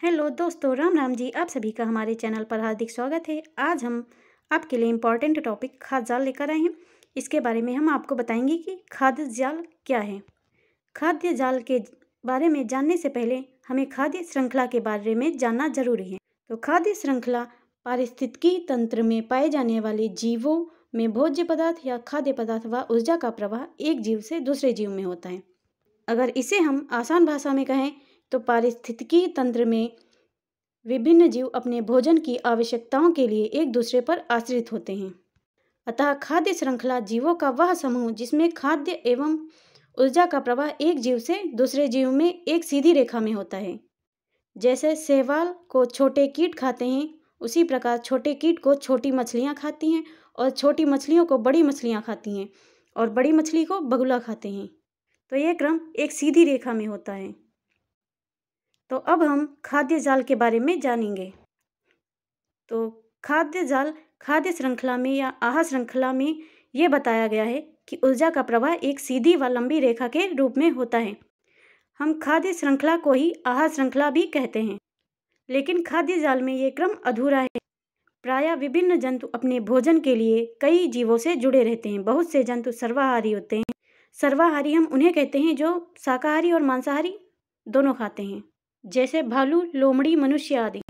Hello दोस्तों, राम राम जी। आप सभी का हमारे चैनल पर हार्दिक स्वागत है। आज हम आपके लिए इम्पॉर्टेंट टॉपिक खाद्य जाल लेकर आए हैं। इसके बारे में हम आपको बताएंगे कि खाद्य जाल क्या है। खाद्य जाल के बारे में जानने से पहले हमें खाद्य श्रृंखला के बारे में जानना जरूरी है। तो खाद्य श्रृंखला पारिस्थितिकी तंत्र में पाए जाने वाले जीवों में भोज्य पदार्थ या खाद्य पदार्थ व ऊर्जा का प्रवाह एक जीव से दूसरे जीव में होता है। अगर इसे हम आसान भाषा में कहें तो पारिस्थितिकी तंत्र में विभिन्न जीव अपने भोजन की आवश्यकताओं के लिए एक दूसरे पर आश्रित होते हैं। अतः खाद्य श्रृंखला जीवों का वह समूह जिसमें खाद्य एवं ऊर्जा का प्रवाह एक जीव से दूसरे जीव में एक सीधी रेखा में होता है। जैसे शैवाल को छोटे कीट खाते हैं, उसी प्रकार छोटे कीट को छोटी मछलियाँ खाती हैं और छोटी मछलियों को बड़ी मछलियाँ खाती हैं और बड़ी मछली को बगुला खाते हैं। तो यह क्रम एक सीधी रेखा में होता है। तो अब हम खाद्य जाल के बारे में जानेंगे। तो खाद्य जाल खाद्य श्रृंखला में या आहार श्रृंखला में ये बताया गया है कि ऊर्जा का प्रवाह एक सीधी व लंबी रेखा के रूप में होता है। हम खाद्य श्रृंखला को ही आहार श्रृंखला भी कहते हैं, लेकिन खाद्य जाल में ये क्रम अधूरा है। प्रायः विभिन्न जंतु अपने भोजन के लिए कई जीवों से जुड़े रहते हैं। बहुत से जंतु सर्वाहारी होते हैं। सर्वाहारी हम उन्हें कहते हैं जो शाकाहारी और मांसाहारी दोनों खाते हैं, जैसे भालू, लोमड़ी, मनुष्य आदि।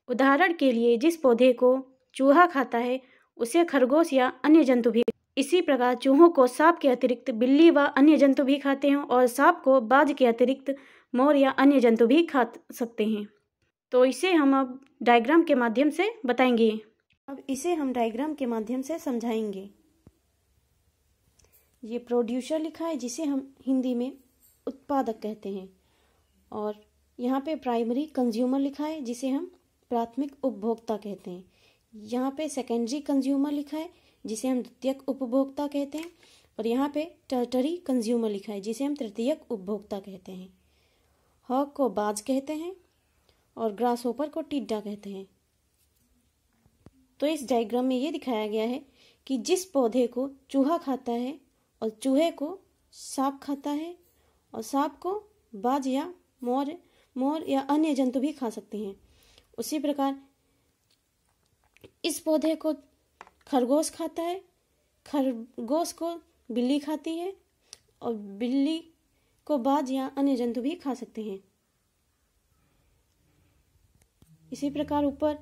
उदाहरण के लिए जिस पौधे को चूहा खाता है उसे खरगोश या अन्य जंतु भी। इसी प्रकार चूहों को सांप के अतिरिक्त बिल्ली व अन्य जंतु भी खाते हैं और सांप को बाज के अतिरिक्त मोर या अन्य जंतु भी खा सकते हैं। तो इसे हम अब डायग्राम के माध्यम से बताएंगे। अब इसे हम डायग्राम के माध्यम से समझाएंगे। ये प्रोड्यूसर लिखा है जिसे हम हिंदी में उत्पादक कहते हैं, और यहाँ पे प्राइमरी कंज्यूमर लिखा है जिसे हम प्राथमिक उपभोक्ता कहते हैं। यहाँ पे सेकेंडरी कंज्यूमर लिखा है जिसे हम द्वितीयक उपभोक्ता कहते हैं, और यहाँ पे टर्टरी कंज्यूमर लिखा है जिसे हम तृतीयक उपभोक्ता कहते हैं। हॉग को बाज कहते हैं और ग्रासहोपर को टिड्डा कहते हैं। तो इस डायग्राम में ये दिखाया गया है कि जिस पौधे को चूहा खाता है और चूहे को सांप खाता है और सांप को बाज या मोर या अन्य जंतु भी खा सकते हैं, उसी प्रकार इस पौधे को खरगोश खाता है, खरगोश को बिल्ली खाती है और बिल्ली को बाज या अन्य जंतु भी खा सकते हैं। इसी प्रकार ऊपर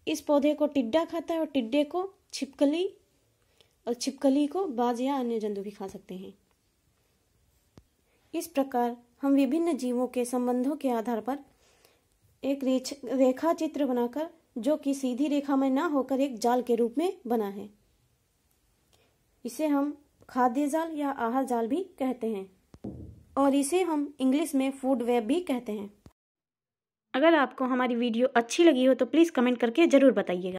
इस पौधे को टिड्डा खाता है और टिड्डे को छिपकली और छिपकली को बाज या अन्य जंतु भी खा सकते हैं। इस प्रकार हम विभिन्न जीवों के संबंधों के आधार पर एक रेखा चित्र बनाकर, जो कि सीधी रेखा में ना होकर एक जाल के रूप में बना है, इसे हम खाद्य जाल या आहार जाल भी कहते हैं, और इसे हम इंग्लिश में फूड वेब भी कहते हैं। अगर आपको हमारी वीडियो अच्छी लगी हो तो प्लीज़ कमेंट करके ज़रूर बताइएगा।